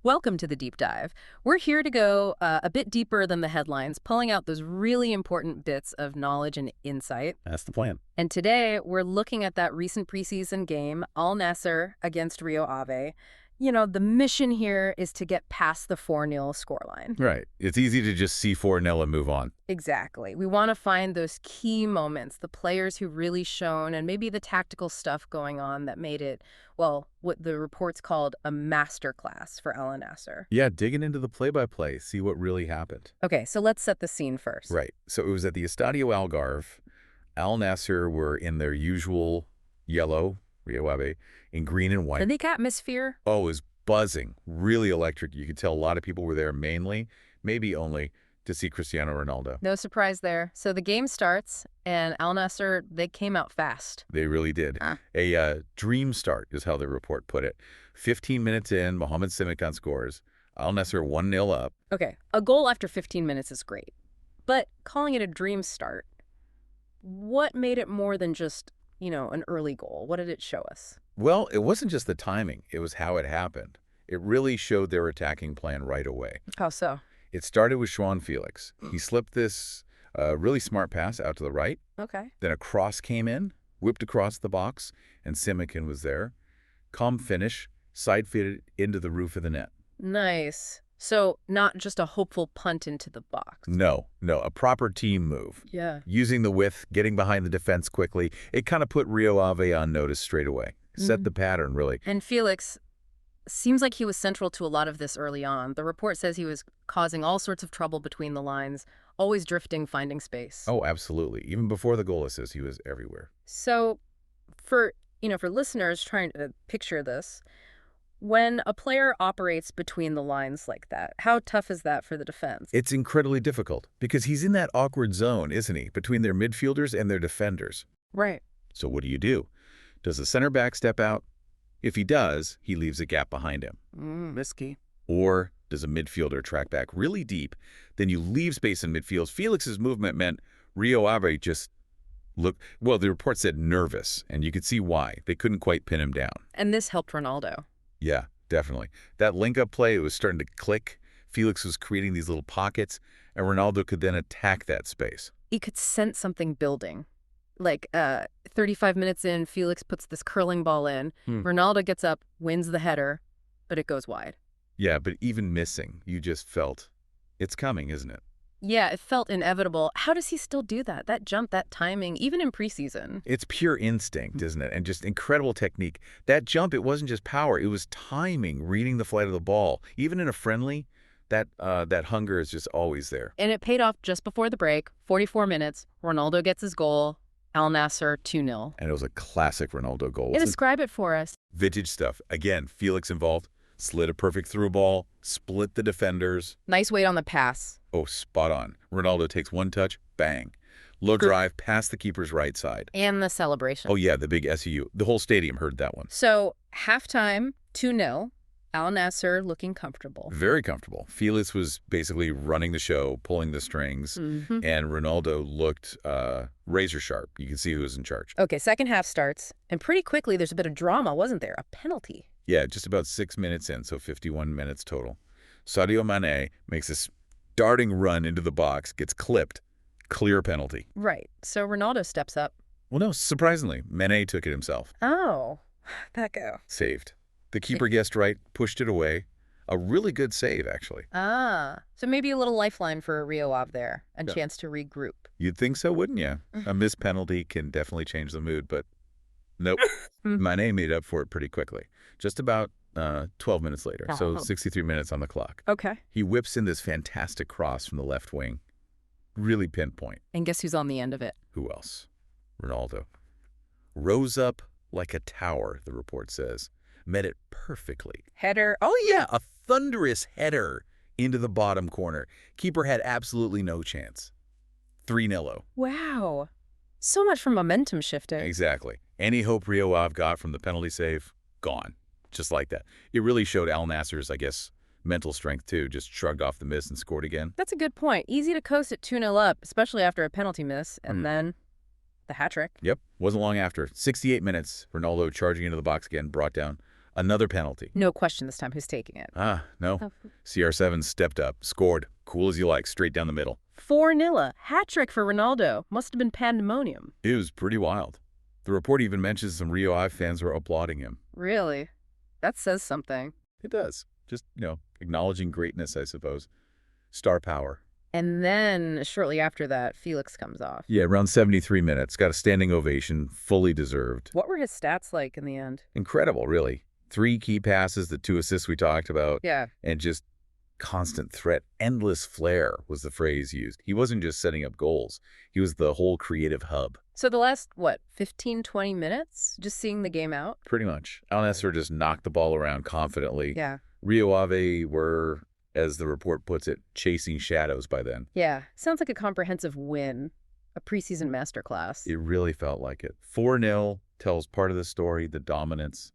Welcome to the deep dive. We're here to go a bit deeper than the headlines, pulling out those really important bits of knowledge and insight. That's the plan. And today, we're looking at that recent preseason game, Al-Nassr against Rio Ave. You know, the mission here is to get past the 4-0 scoreline. Right. It's easy to just see 4-0 and move on. Exactly. We want to find those key moments, the players who really shone, and maybe the tactical stuff going on that made it, well, what the reports called a masterclass for Al-Nassr. Yeah, digging into the play-by-play, see what really happened. Okay, so let's set the scene first. Right. So it was at the Estadio Algarve. Al-Nassr were in their usual yellow, Rio Ave, in green and white. The Nick atmosphere? Oh, it was buzzing, really electric. You could tell a lot of people were there mainly, maybe only, to see Cristiano Ronaldo. No surprise there. So the game starts, and Al-Nassr, they came out fast. They really did. A dream start is how the report put it. 15 minutes in, Mohamed Simakan scores. Al-Nassr 1-0 up. Okay, a goal after 15 minutes is great. But calling it a dream start, what made it more than just, you know, an early goal? What did it show us? Well, it wasn't just the timing. It was how it happened. It really showed their attacking plan right away. How so? It started with João Félix. He slipped this really smart pass out to the right. Okay. Then a cross came in, whipped across the box, and Simakan was there. Calm finish, side-footed into the roof of the net. Nice. So not just a hopeful punt into the box. No, a proper team move. Yeah. Using the width, getting behind the defense quickly, it kind of put Rio Ave on notice straight away. Set the pattern, really. And Felix seems like he was central to a lot of this early on. The report says he was causing all sorts of trouble between the lines, always drifting, finding space. Oh, absolutely. Even before the goal assist, he was everywhere. So for listeners trying to picture this, when a player operates between the lines like that, how tough is that for the defense? It's incredibly difficult because he's in that awkward zone, isn't he, between their midfielders and their defenders. Right. So what do? Does the center back step out? If he does, he leaves a gap behind him. Risky. Or does a midfielder track back really deep? Then you leave space in midfield. Felix's movement meant Rio Ave just looked, well, the report said nervous, and you could see why. They couldn't quite pin him down. And this helped Ronaldo. Yeah, definitely. That link-up play, it was starting to click. Felix was creating these little pockets, and Ronaldo could then attack that space. He could sense something building. Like 35 minutes in, Felix puts this curling ball in. Ronaldo gets up, wins the header, but it goes wide. Yeah, but even missing, you just felt it's coming, isn't it? Yeah, it felt inevitable. How does he still do that? That jump, that timing, even in preseason. It's pure instinct, isn't it? And just incredible technique. That jump, it wasn't just power. It was timing, reading the flight of the ball. Even in a friendly, that hunger is just always there. And it paid off just before the break. 44 minutes, Ronaldo gets his goal. Al-Nassr 2-0. And it was a classic Ronaldo goal. And describe it for us. Vintage stuff. Again, Felix involved. Slid a perfect through ball. Split the defenders. Nice weight on the pass. Oh, spot on. Ronaldo takes one touch. Bang. Low drive past the keeper's right side. And the celebration. Oh, yeah, the big SEU. The whole stadium heard that one. So, halftime, 2-0. Al-Nassr looking comfortable. Very comfortable. Felix was basically running the show, pulling the strings, and Ronaldo looked razor sharp. You can see who was in charge. Okay, second half starts, and pretty quickly there's a bit of drama, wasn't there? A penalty. Yeah, just about 6 minutes in, so 51 minutes total. Sadio Mané makes this darting run into the box, gets clipped, clear penalty. Right, so Ronaldo steps up. Well, no, surprisingly, Mané took it himself. Oh, that go. Saved. The keeper guessed right, pushed it away. A really good save, actually. Ah, so maybe a little lifeline for Rio Ave there, a chance to regroup. You'd think so, wouldn't you? A missed penalty can definitely change the mood, but nope. Mané made up for it pretty quickly. Just about 12 minutes later, so 63 minutes on the clock. Okay. He whips in this fantastic cross from the left wing. Really pinpoint. And guess who's on the end of it? Who else? Ronaldo. Rose up like a tower, the report says. Met it perfectly. Header. Oh, yeah, a thunderous header into the bottom corner. Keeper had absolutely no chance. 3-0. Wow. So much for momentum shifting. Exactly. Any hope Rio Ave got from the penalty save, gone. Just like that. It really showed Al-Nassr's, I guess, mental strength, too. Just shrugged off the miss and scored again. That's a good point. Easy to coast at 2-0 up, especially after a penalty miss, and then the hat trick. Yep. Wasn't long after. 68 minutes. Ronaldo charging into the box again, brought down Another penalty. No question this time who's taking it. No. Oh. CR7 stepped up, scored. Cool as you like, straight down the middle. 4-0, hat trick for Ronaldo. Must have been pandemonium. It was pretty wild. The report even mentions some Rio Ave fans were applauding him. Really? That says something. It does. Just, acknowledging greatness, I suppose. Star power. And then, shortly after that, Felix comes off. Yeah, around 73 minutes. Got a standing ovation, fully deserved. What were his stats like in the end? Incredible, really. 3 key passes, the 2 assists we talked about. Yeah. And just constant threat. Endless flair was the phrase used. He wasn't just setting up goals. He was the whole creative hub. So the last, 15, 20 minutes? Just seeing the game out? Pretty much. Al-Nassr just knocked the ball around confidently. Yeah. Rio Ave were, as the report puts it, chasing shadows by then. Yeah. Sounds like a comprehensive win. A preseason masterclass. It really felt like it. 4-0 tells part of the story, the dominance.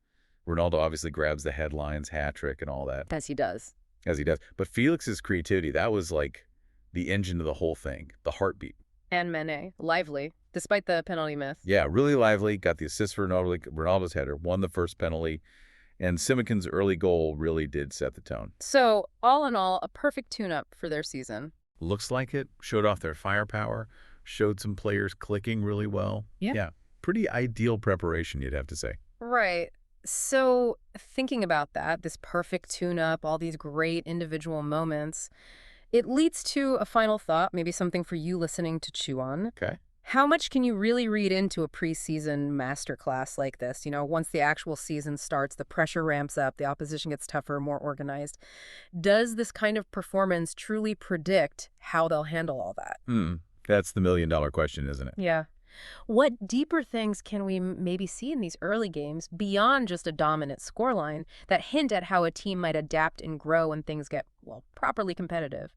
Ronaldo obviously grabs the headlines, hat trick and all that. As he does. As he does. But Felix's creativity, that was like the engine of the whole thing, the heartbeat. And Mané, lively, despite the penalty miss. Yeah, really lively. Got the assist for Ronaldo's header, won the first penalty. And Simakan's early goal really did set the tone. So, all in all, a perfect tune-up for their season. Looks like it. Showed off their firepower. Showed some players clicking really well. Yeah. Pretty ideal preparation, you'd have to say. Right. So, thinking about that, this perfect tune-up, all these great individual moments, it leads to a final thought, maybe something for you listening to chew on. Okay. How much can you really read into a preseason masterclass like this? Once the actual season starts, the pressure ramps up, the opposition gets tougher, more organized. Does this kind of performance truly predict how they'll handle all that? That's the million-dollar question, isn't it? Yeah. What deeper things can we maybe see in these early games beyond just a dominant scoreline that hint at how a team might adapt and grow when things get, properly competitive?